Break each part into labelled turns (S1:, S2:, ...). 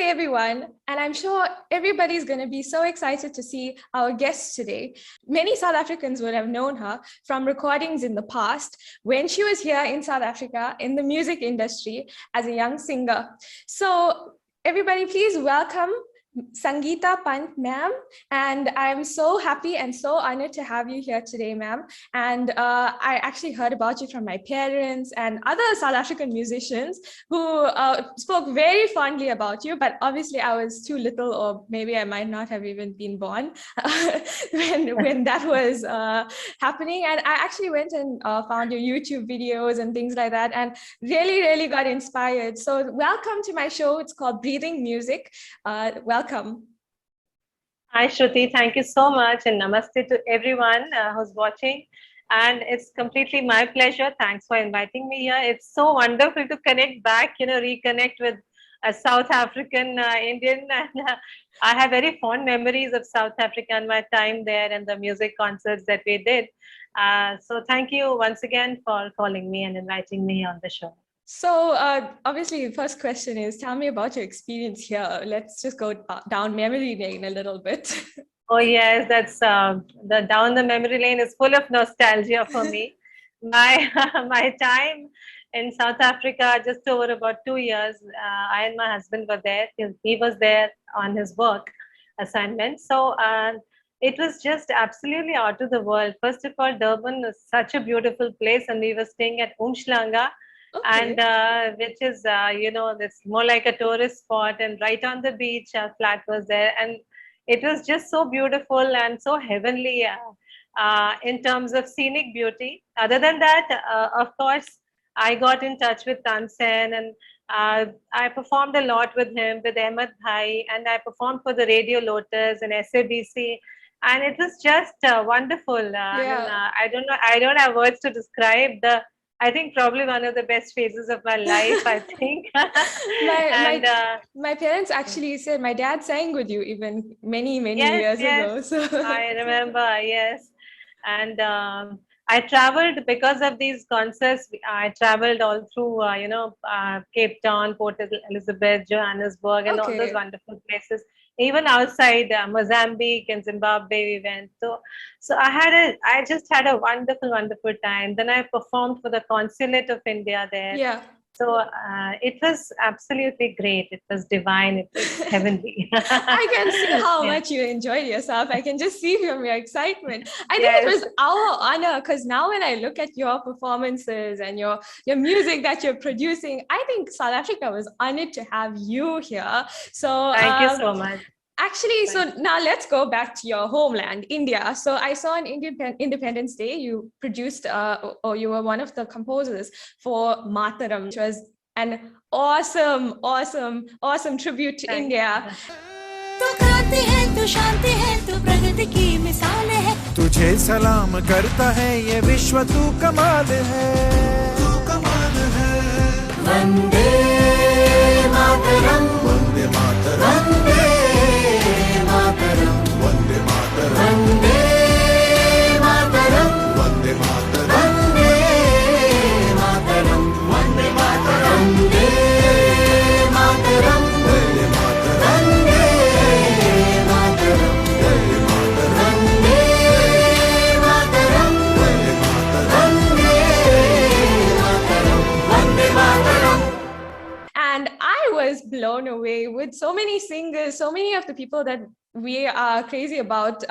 S1: everyone, and I'm sure everybody's going to be so excited to see our guest today. Many South Africans would have known her from recordings in the past when she was here in South Africa in the music industry as a young singer. So everybody, please welcome Sangeeta Pant, ma'am. And I'm so happy and so honored to have you here today, ma'am. And I actually heard about you from my parents and other South African musicians who spoke very fondly about you, but obviously I was too little, or maybe I might not have even been born when that was happening. And I actually went and found your YouTube videos and things like that, and really got inspired. So welcome to my show. It's called Breathing Music. Welcome.
S2: Hi, Shruti. Thank you so much. And namaste to everyone who's watching. And it's completely my pleasure. Thanks for inviting me here. It's so wonderful to connect back, reconnect with a South African Indian. And I have very fond memories of South Africa and my time there and the music concerts that we did. So thank you once again for calling me and inviting me on the show.
S1: So obviously the first question is, tell me about your experience here. Let's just go down memory lane a little bit.
S2: Oh yes, that's the down the memory lane is full of nostalgia for me. My my time in South Africa, just over about 2 years, I and my husband were there. He was there on his work assignment. So it was just absolutely out of the world. First of all, Durban is such a beautiful place, and we were staying at Umhlanga.
S1: Okay.
S2: And which is it's more like a tourist spot, and right on the beach our flat was there, and it was just so beautiful and so heavenly in terms of scenic beauty. Other than that, of course, I got in touch with Tansen, and I performed a lot with him, with Ahmed Bhai, and I performed for the Radio Lotus and SABC, and it was just wonderful. I don't have words to describe I think probably one of the best phases of my life, I think.
S1: My parents actually said my dad sang with you even many years ago. So
S2: I remember, yes. And I traveled because of these concerts. I traveled all through, Cape Town, Port Elizabeth, Johannesburg, and all those wonderful places. Even outside Mozambique and Zimbabwe, we went. So I just had a wonderful time. Then I performed for the Consulate of India there.
S1: Yeah.
S2: So it was absolutely great. It was divine. It was heavenly.
S1: I can see how much you enjoyed yourself. I can just see from your excitement. I think it was our honor, because now when I look at your performances and your music that you're producing, I think South Africa was honored to have you here. So
S2: thank you so much.
S1: Actually, now let's go back to your homeland, India. So I saw on Independence Day, you produced, or you were one of the composers for Mataram, which was an awesome tribute to India.
S3: तुझे सलाम करता है ये विश्व तू कमाल है Vande Mataram Vande Mataram Vande Mataram Vande Mataram Vande Mataram Vande Mataram Vande Mataram Vande Mataram Vande Mataram
S1: And I was blown away with so many singers, so many of the people that we are crazy about,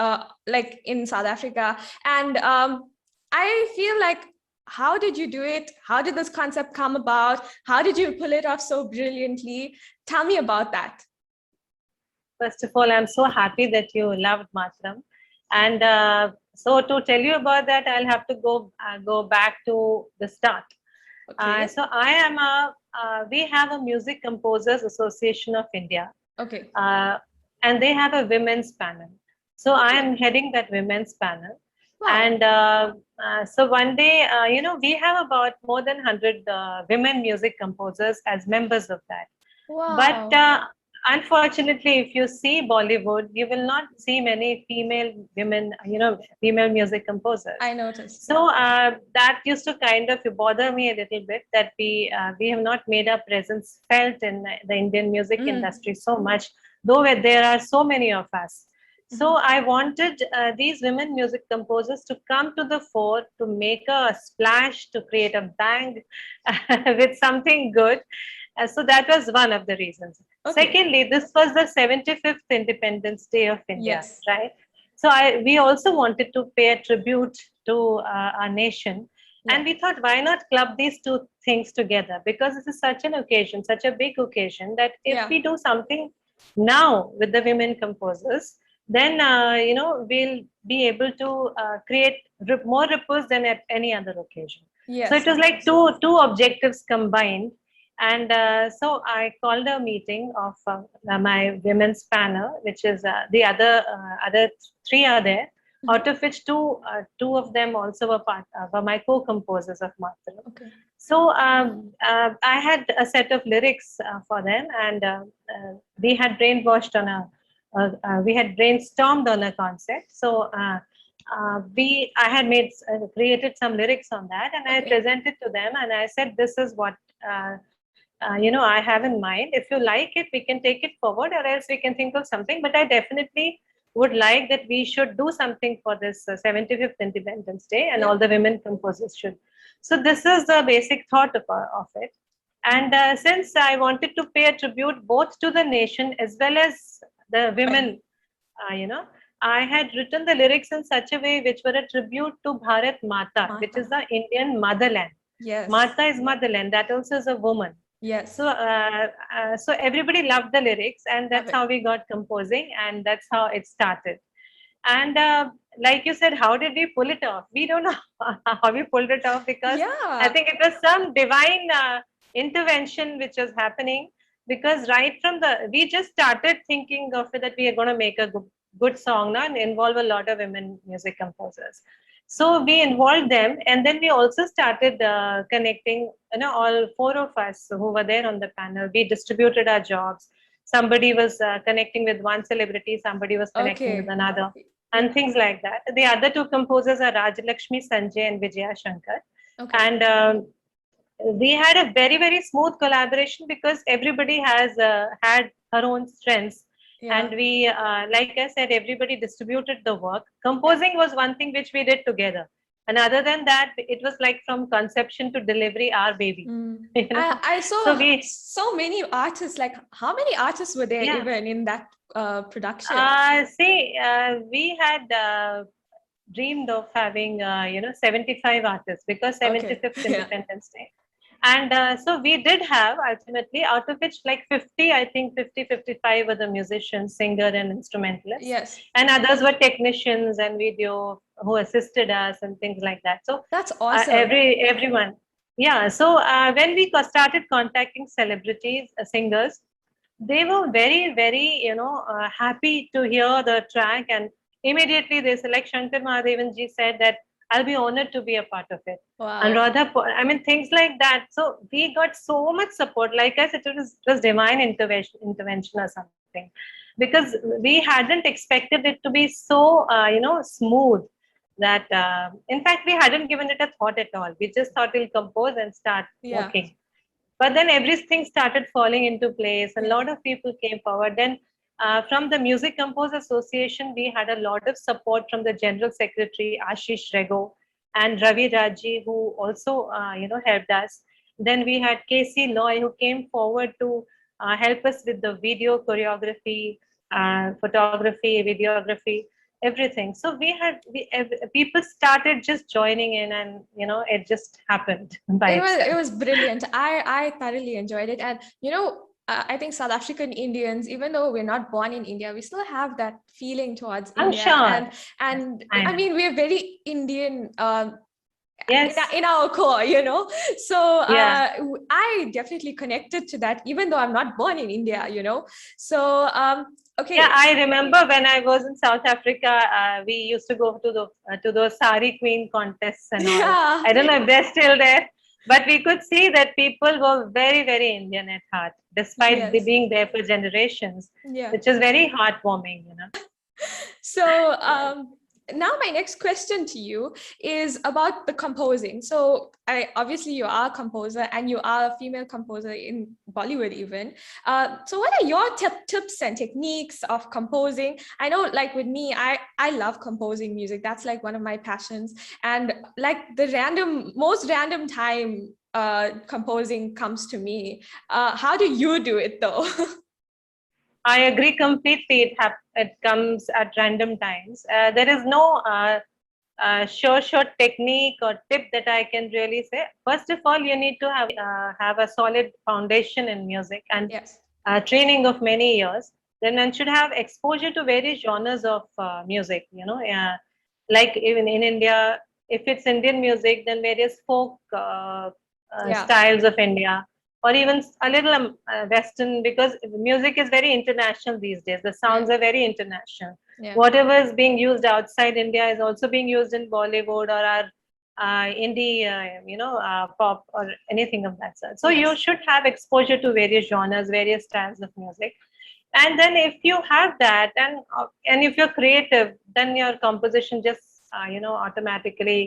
S1: like in South Africa. And I feel like, how did you do it? How did this concept come about? How did you pull it off so brilliantly? Tell me about that.
S2: First of all, I'm so happy that you loved Mataram. And so to tell you about that, I'll have to go back to the start. So I am we have a Music Composers Association of India.
S1: Okay.
S2: And they have a women's panel. So I am heading that women's panel. Wow. And so one day, we have about more than 100 women music composers as members of that.
S1: Wow.
S2: But unfortunately, if you see Bollywood, you will not see many female women, female music composers.
S1: I noticed.
S2: So that used to kind of bother me a little bit, that we have not made our presence felt in the Indian music industry so much, though there are so many of us. So I wanted these women music composers to come to the fore, to make a splash, to create a bang with something good. So that was one of the reasons.
S1: Okay.
S2: Secondly, this was the 75th Independence Day of India,
S1: Yes.
S2: right? So we also wanted to pay a tribute to our nation.
S1: Yeah.
S2: And we thought, why not club these two things together? Because this is such an occasion, such a big occasion, that if we do something now with the women composers, then we'll be able to create more ripples than at any other occasion.
S1: Yes.
S2: So it was like two objectives combined. And so I called a meeting of my women's panel, which is the other three are there, out of which two of them also were my co-composers of Matram.
S1: Okay.
S2: So I had a set of lyrics for them, and we had brainwashed on we had brainstormed on a concept. So I had created some lyrics on that, and I presented to them, and I said, this is what I have in mind. If you like it, we can take it forward, or else we can think of something. But I definitely would like that we should do something for this 75th Independence Day, and all the women composers should. So this is the basic thought of it. And since I wanted to pay a tribute both to the nation as well as the women, I had written the lyrics in such a way which were a tribute to Bharat Mata, which is the Indian motherland.
S1: Yes.
S2: Mata is motherland. That also is a woman.
S1: Yes.
S2: So so everybody loved the lyrics, and that's how we got composing, and that's how it started. And like you said, how did we pull it off? We don't know how we pulled it off, because I think it was some divine intervention which was happening, because right from we just started thinking of it that we are going to make a good song now and involve a lot of women music composers. So we involved them, and then we also started connecting, all four of us who were there on the panel. We distributed our jobs. Somebody was connecting with one celebrity, somebody was connecting with another, and things like that. The other two composers are Rajalakshmi Sanjay and Vijaya Shankar. And we had a very, very smooth collaboration, because everybody has had her own strengths. And we, like I said, everybody distributed the work. Composing was one thing which we did together. And other than that, it was like from conception to delivery, our baby.
S1: I saw so many artists. Like, how many artists were there even in that production?
S2: We had dreamed of having, 75 artists, because 75th Independence Day. And so we did have, ultimately, out of which like 50, I think 55 were the musicians, singer and instrumentalists.
S1: Yes.
S2: And others were technicians and video who assisted us and things like that. So
S1: that's awesome.
S2: Everyone. Yeah. So when we started contacting celebrities, singers, they were very, very, happy to hear the track. And immediately they said, like Shankar Mahadevan ji said, that I'll be honored to be a part of it.
S1: Wow.
S2: And Radha, things like that. So we got so much support. Like I said, it was divine intervention or something, because we hadn't expected it to be so, smooth, that, in fact, we hadn't given it a thought at all. We just thought we'll compose and start working. But then everything started falling into place. A lot of people came forward. Then from the Music Composers Association, we had a lot of support from the General Secretary, Ashish Rego, and Ravi Raji, who also, helped us. Then we had Casey Loy, who came forward to help us with the video choreography, photography, videography, everything. So people started just joining in, and, it just happened.
S1: It was brilliant. I thoroughly enjoyed it. And, I think South African Indians, even though we're not born in India, we still have that feeling towards India.
S2: Sure.
S1: And we're very Indian
S2: yes.
S1: in our core, So I definitely connected to that, even though I'm not born in India, So, okay.
S2: Yeah, I remember when I was in South Africa, we used to go to those Sari Queen contests and all. I don't know if they're still there. But we could see that people were very, very Indian at heart, despite
S1: Yes.
S2: being there for generations,
S1: Yeah.
S2: which is very heartwarming, you know.
S1: So now my next question to you is about the composing. So I obviously you are a composer and you are a female composer in Bollywood even. So what are your tips and techniques of composing? I know like with me, I love composing music. That's like one of my passions. And like the most random time composing comes to me. How do you do it though?
S2: I agree completely. It comes at random times. There is no sure technique or tip that I can really say. First of all, you need to have a solid foundation in music and
S1: Yes.
S2: training of many years. Then one should have exposure to various genres of music. You know, like even in India, if it's Indian music, then various folk
S1: Yeah.
S2: styles of India, or even a little Western, because music is very international these days. The sounds
S1: Yeah.
S2: are very international.
S1: Yeah.
S2: Whatever is being used outside India is also being used in Bollywood or our indie, pop or anything of that sort. So you
S1: Yes.
S2: should have exposure to various genres, various styles of music, and then if you have that, and if you're creative, then your composition just automatically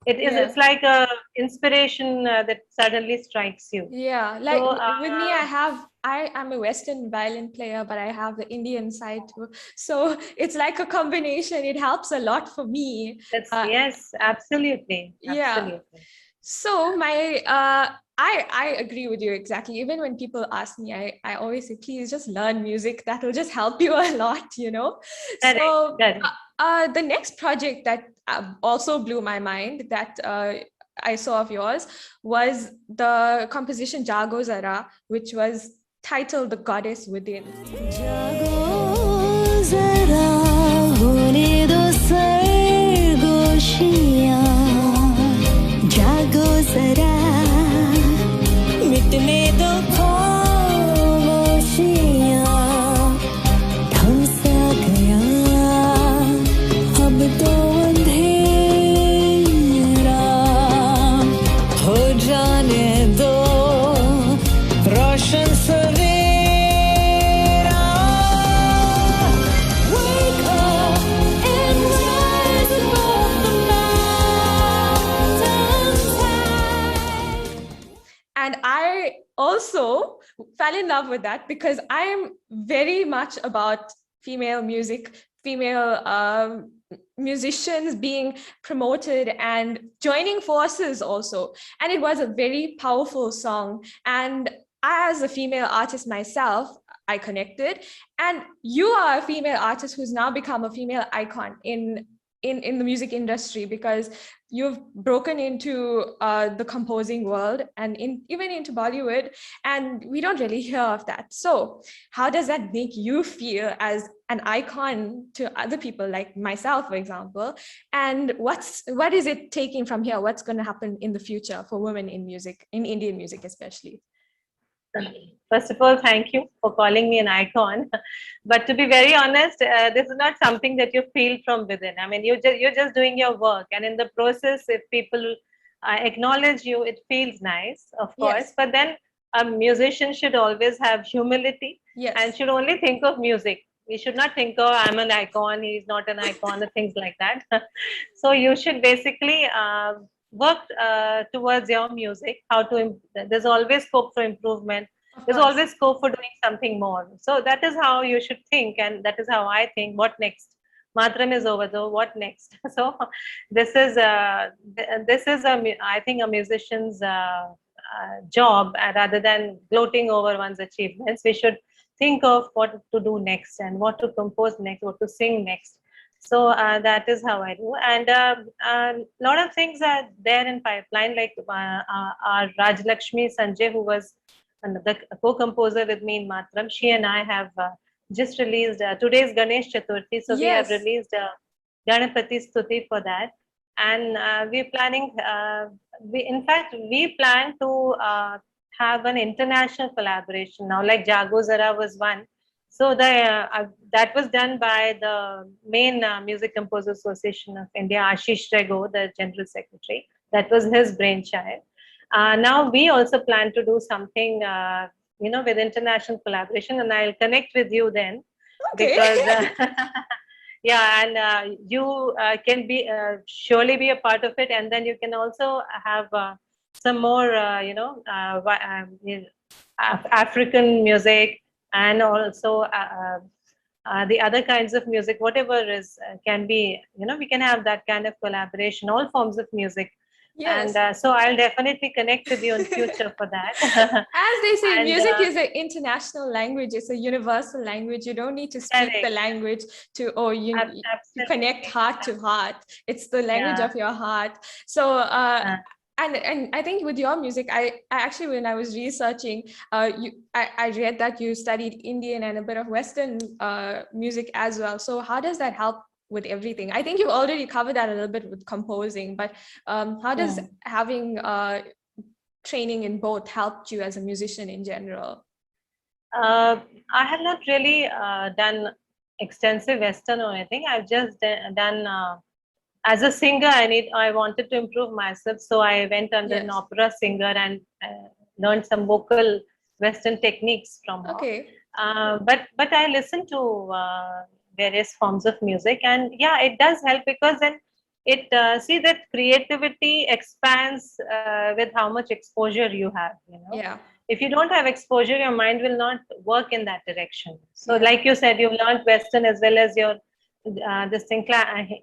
S2: it's
S1: Yeah.
S2: like a inspiration that suddenly strikes you.
S1: Yeah. Like
S2: So
S1: with me, I am a Western violin player, but I have the Indian side too. So it's like a combination. It helps a lot for me.
S2: that's yes, absolutely,
S1: Yeah.
S2: absolutely.
S1: So I agree with you exactly. Even when people ask me, I always say, please just learn music. That will just help you a lot, you know.
S2: Correct,
S1: So
S2: correct.
S1: the next project that also blew my mind that I saw of yours was the composition Jago Zara, which was titled The Goddess Within. Jago Zara, hone do sargoshiyan. Jago Zara, mitne do khomoshiyan. Tham sa gaya, ab to andhera. Ho jaane do, roshan savera. Wake up and rise above the mountainside. And I also fell in love with that because I am very much about female music, female musicians being promoted and joining forces also. And it was a very powerful song. And as a female artist myself, I connected. And you are a female artist who's now become a female icon in the music industry because you've broken into the composing world and even into Bollywood, and we don't really hear of that. So how does that make you feel as an icon to other people like myself, for example? And what is it taking from here? What's going to happen in the future for women in music, in Indian music especially?
S2: First of all, thank you for calling me an icon. But to be very honest, this is not something that you feel from within. I mean, you're just doing your work, and in the process, if people acknowledge you, it feels nice, of course.
S1: Yes.
S2: But then a musician should always have humility and
S1: Yes.
S2: should only think of music. We should not think, oh, I'm an icon, he's not an icon, or things like that. So you should basically work towards your music. There's always scope for improvement.
S1: Of
S2: There's
S1: course.
S2: always scope for doing something more. So that is how you should think, and that is how I think. What next? Matram is over, though. What next? So this is I think a musician's job, rather than gloating over one's achievements. We should think of what to do next and what to compose next, what to sing next. So that is how I do. And a lot of things are there in pipeline, like our Rajlakshmi Sanjay, who was the co-composer with me in Matram. She and I have just released today's Ganesh Chaturthi, so we have
S1: Yes.
S2: released Ganapati Stuti for that, and we're planning. We plan to have an international collaboration now. Like Jago Zara was one, so that was done by the main Music Composers Association of India, Ashish Rego, the General Secretary. That was his brainchild. Now we also plan to do something, with international collaboration, and I'll connect with you then
S1: Okay.
S2: because yeah, and you can be surely be a part of it, and then you can also have some more, African music, and also the other kinds of music, whatever is can be, we can have that kind of collaboration, all forms of music.
S1: Yes.
S2: And so I'll definitely connect with you in future for that.
S1: As they say,
S2: And
S1: music is an international language. It's a universal language. You don't need to speak the
S2: correct,
S1: language to connect
S2: absolutely,
S1: heart to heart. It's the language
S2: yeah.
S1: of your heart. So
S2: Uh,
S1: and I think with your music, I actually, when I was researching, I read that you studied Indian and a bit of Western music as well. So how does that help with everything? I think you already covered that a little bit with composing, but how does having training in both helped you as a musician in general?
S2: I have not really done extensive Western or anything. I've just done as a singer. I wanted to improve myself, so I went under an
S1: Yes.
S2: opera singer and learned some vocal Western techniques from her.
S1: Okay.
S2: But I listen to various forms of music, and yeah, it does help because then it see that creativity expands with how much exposure you have.
S1: Yeah.
S2: If you don't have exposure, your mind will not work in that direction. So,
S1: Yeah.
S2: like you said, you've learned Western as well as your this thing,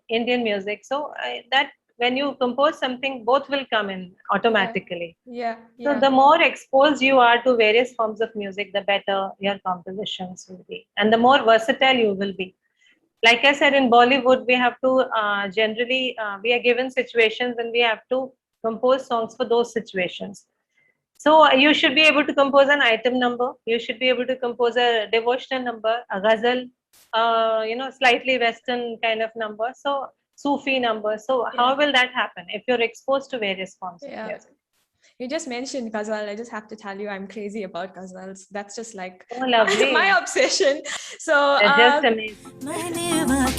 S2: Indian music. So that when you compose something, both will come in
S1: Yeah.
S2: automatically.
S1: Yeah.
S2: So
S1: Yeah.
S2: the more exposed you are to various forms of music, the better your compositions will be, and the more versatile you will be. Like I said, in Bollywood, we have to generally we are given situations and we have to compose songs for those situations. So you should be able to compose an item number. You should be able to compose a devotional number, a ghazal, slightly Western kind of number. So Sufi number. So
S1: Yeah.
S2: how will that happen if you're exposed to various forms of
S1: Yeah.
S2: music?
S1: You just mentioned ghazal. I just have to tell you, I'm crazy about ghazals. That's just like
S2: Oh, lovely.
S1: my obsession. So
S2: They're just amazing.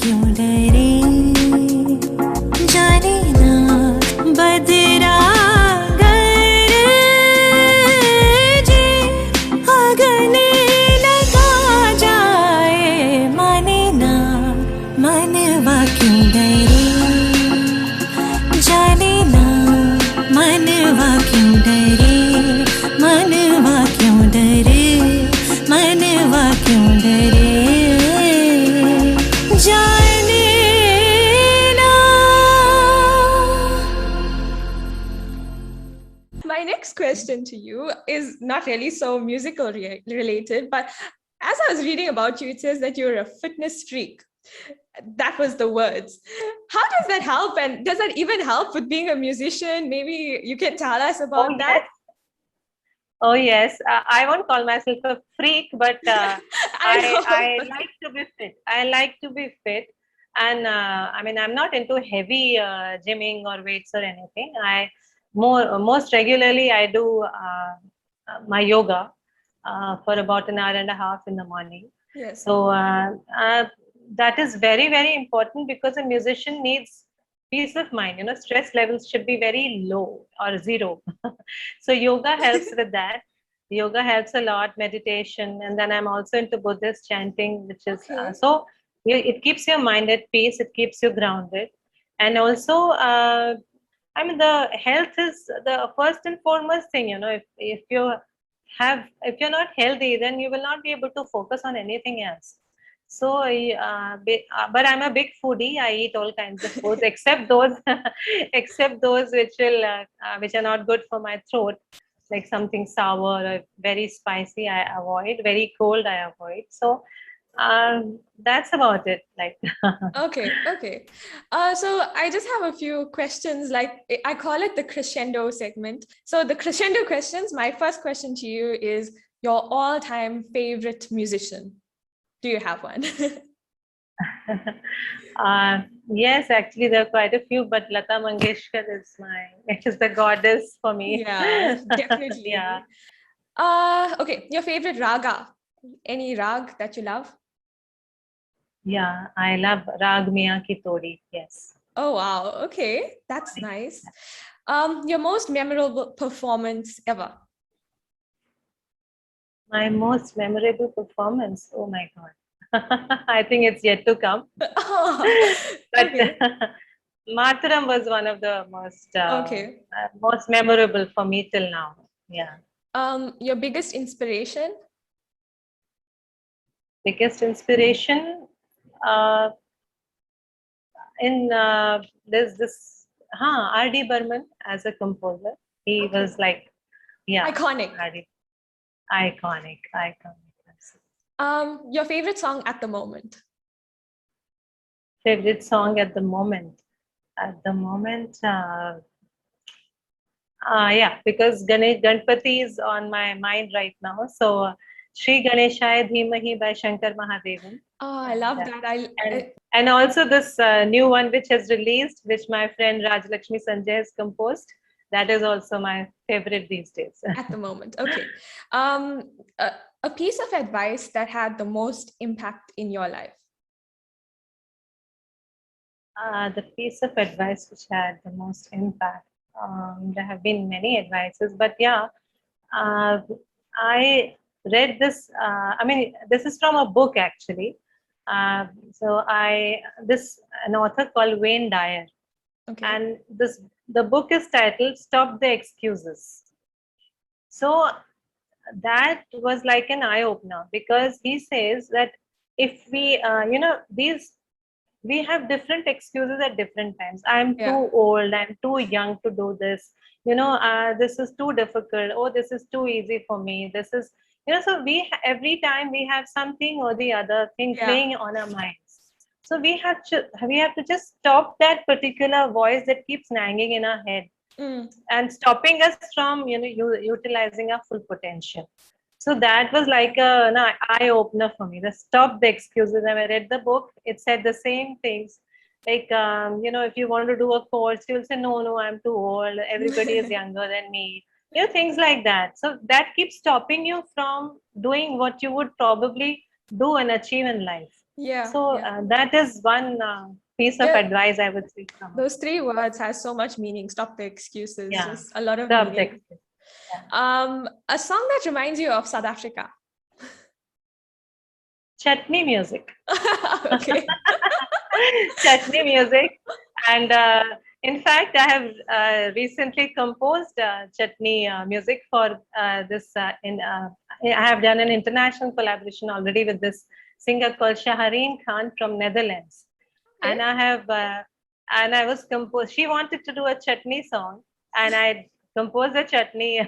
S1: my next question to you is not really so musical related, but as I was reading about you, it says that you're a fitness freak. That was the words. How does that help? And does that even help with being a musician? Maybe you can tell us
S2: Oh,
S1: about that.
S2: yes. Oh, yes. I won't call myself a freak, but
S1: I
S2: I
S1: know.
S2: like to be fit. I like to be fit. And I mean, I'm not into heavy gymming or weights or anything. Most regularly, I do my yoga for about an hour and a half in the morning.
S1: Yes.
S2: So that is very, very important because a musician needs peace of mind. Stress levels should be very low or zero. So yoga helps with that. Yoga helps a lot, meditation, and then I'm also into Buddhist chanting, which is
S1: Okay.
S2: it keeps your mind at peace, it keeps you grounded, and also I mean the health is the first and foremost thing. If you're not healthy, then you will not be able to focus on anything else. So, but I'm a big foodie. I eat all kinds of foods except those, except those which are not good for my throat, like something sour or very spicy. I avoid. Very cold, I avoid. So, that's about it. Like,
S1: Okay. So I just have a few questions, like I call it the crescendo segment. So the crescendo questions, my first question to you is your all-time favorite musician. Do you have one?
S2: yes, actually, there are quite a few, but Lata Mangeshkar is the goddess for me.
S1: Yeah, definitely.
S2: Yeah.
S1: Okay, your favorite raga. Any rag that you love?
S2: Yeah, I love Rag Miyan Ki Todi. Yes.
S1: Oh, wow. Okay, that's nice. Your most memorable performance ever.
S2: My most memorable performance. Oh my God. I think it's yet to come. But
S1: Okay.
S2: Mataram was one of the
S1: Okay.
S2: most memorable for me till now. Yeah.
S1: Your biggest inspiration?
S2: Biggest inspiration uh, in there's this R.D. Burman as a composer. He
S1: Okay.
S2: was like, yeah,
S1: Iconic.
S2: R.D. Iconic.
S1: Your favorite song at the moment?
S2: Favorite song at the moment. At the moment, yeah, because Ganpati is on my mind right now. So, Shri Ganeshaya Dhimahi by Shankar Mahadevan.
S1: Oh, I love
S2: And,
S1: that.
S2: and also this new one which has released, which my friend Rajlakshmi Sanjay has composed. That is also my favorite these days.
S1: At the moment. Okay. A piece of advice that had the most impact in your life.
S2: The piece of advice which had the most impact. There have been many advices, but yeah, I read this. I mean, this is from a book actually. So this an author called Wayne Dyer,
S1: Okay.
S2: and the book is titled "Stop the Excuses." So that was like an eye opener because he says that if we, we have different excuses at different times. I'm
S1: Yeah.
S2: too old, I'm too young to do this, this is too difficult, oh, this is too easy for me, this is, so every time we have something or the other thing
S1: Yeah.
S2: playing on our minds. So we have to just stop that particular voice that keeps nagging in our head and stopping us from utilizing our full potential. So that was like an eye opener for me. The stop the excuses. When I read the book, it said the same things. Like, if you want to do a course, you'll say, no, I'm too old. Everybody is younger than me. Things like that. So that keeps stopping you from doing what you would probably do and achieve in life.
S1: Yeah.
S2: So that is one piece of advice I would say.
S1: Those 3 words has so much meaning. Stop the excuses.
S2: Yeah.
S1: Just a lot of
S2: Stop the
S1: meaning.
S2: excuses. Yeah.
S1: A song that reminds you of South Africa.
S2: Chutney music.
S1: Okay.
S2: Chutney music. And in fact, I have recently composed chutney music for this. I have done an international collaboration already with this singer called Shahreen Khan from Netherlands.
S1: Okay.
S2: And I was composed. She wanted to do a chutney song, and I composed a chutney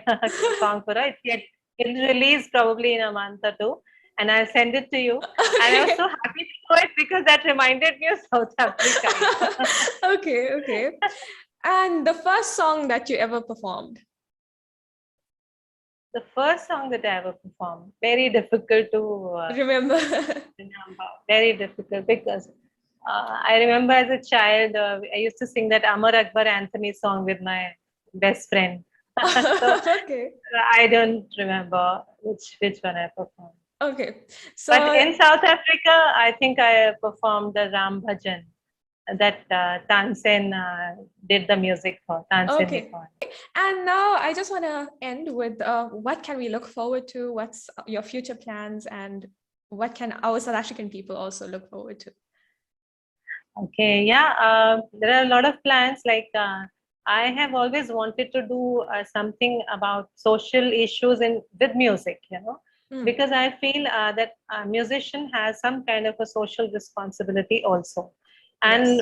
S2: song for her. It'll release probably in a month or two, and I'll send it to you. And I was so happy to do it because that reminded me of South Africa.
S1: Okay. And the first song that you ever performed?
S2: The first song that I ever performed, very difficult to
S1: remember.
S2: Very difficult because I remember as a child, I used to sing that Amar Akbar Anthony song with my best friend. So
S1: Okay.
S2: I don't remember which one I performed.
S1: Okay. So,
S2: but in South Africa, I think I performed the Ram Bhajan that Tansen did the music for. Tansen.
S1: Okay. And now I just want to end with what can we look forward to? What's your future plans, and what can our South African people also look forward to?
S2: Okay, yeah, there are a lot of plans. Like I have always wanted to do something about social issues with music, because I feel that a musician has some kind of a social responsibility also. And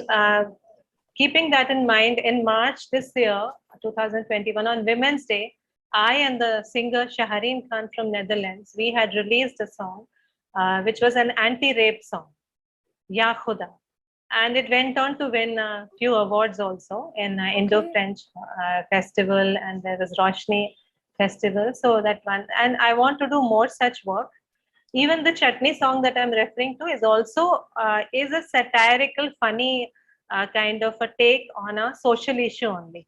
S2: keeping that in mind, in March this year, 2021, on Women's Day, I and the singer Shahreen Khan from Netherlands, we had released a song, which was an anti-rape song, Ya Khuda. And it went on to win a few awards also in Indo-French festival, and there was Roshni festival. So that one, and I want to do more such work. Even the chutney song that I'm referring to is also is a satirical, funny kind of a take on a social issue only.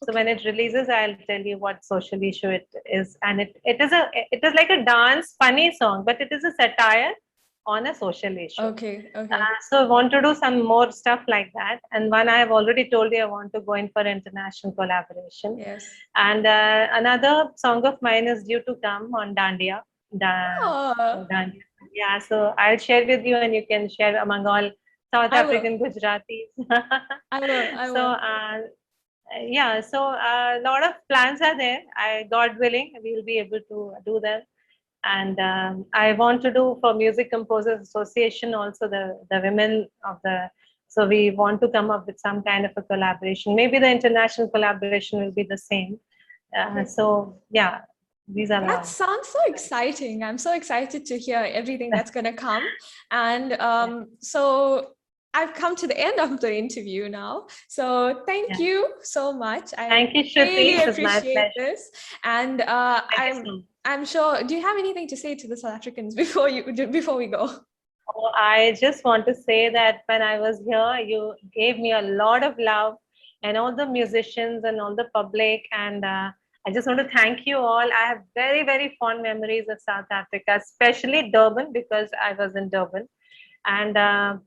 S2: So when it releases, I'll tell you what social issue it is, and it is like a dance funny song, but it is a satire on a social issue.
S1: Okay. Okay.
S2: So I want to do some more stuff like that. And one I have already told you, I want to go in for international collaboration.
S1: Yes.
S2: And another song of mine is due to come on Dandiya.
S1: Oh,
S2: Dandiya. Yeah, so I'll share with you, and you can share among all South
S1: I will.
S2: African Gujaratis.
S1: I will. I
S2: So
S1: will.
S2: yeah, so a lot of plans are there. God willing, we'll be able to do them. And I want to do for Music Composers Association also the women of the. So we want to come up with some kind of a collaboration. Maybe the international collaboration will be the same. So yeah, these are
S1: That
S2: the.
S1: sounds so exciting. I'm so excited to hear everything that's going to come. And so I've come to the end of the interview now. So thank you so much.
S2: Thank you, Shruti.
S1: Really
S2: It was my
S1: appreciate
S2: pleasure.
S1: this. And
S2: Thank you so much.
S1: I'm sure, do you have anything to say to the South Africans before we go?
S2: Oh, I just want to say that when I was here, you gave me a lot of love, and all the musicians and all the public. And I just want to thank you all. I have very, very fond memories of South Africa, especially Durban, because I was in Durban. And I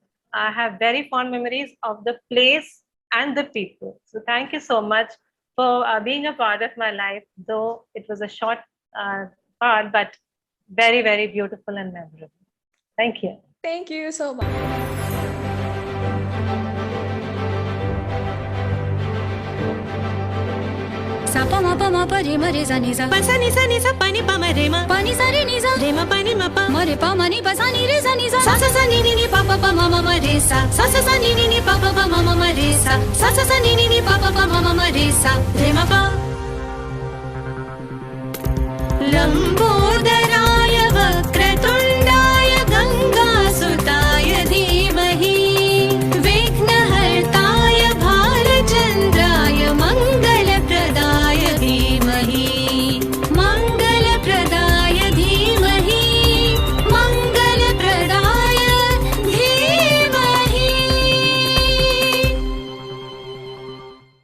S2: have very fond memories of the place and the people. So thank you so much for being a part of my life, though it was a short part, but very, very beautiful and memorable. Thank you.
S1: Thank you so much.
S4: Sa pa ma re ma re sa ni sa
S5: pa sa ni sa pa ni pa ma re ma
S4: ni sa
S5: re ma
S4: ma re pa ma ni pa sa ni re sa ni sa
S5: sa sa ni pa ma re sa sa ni pa ma re sa sa ni pa ma re sa re ma pa Lamboda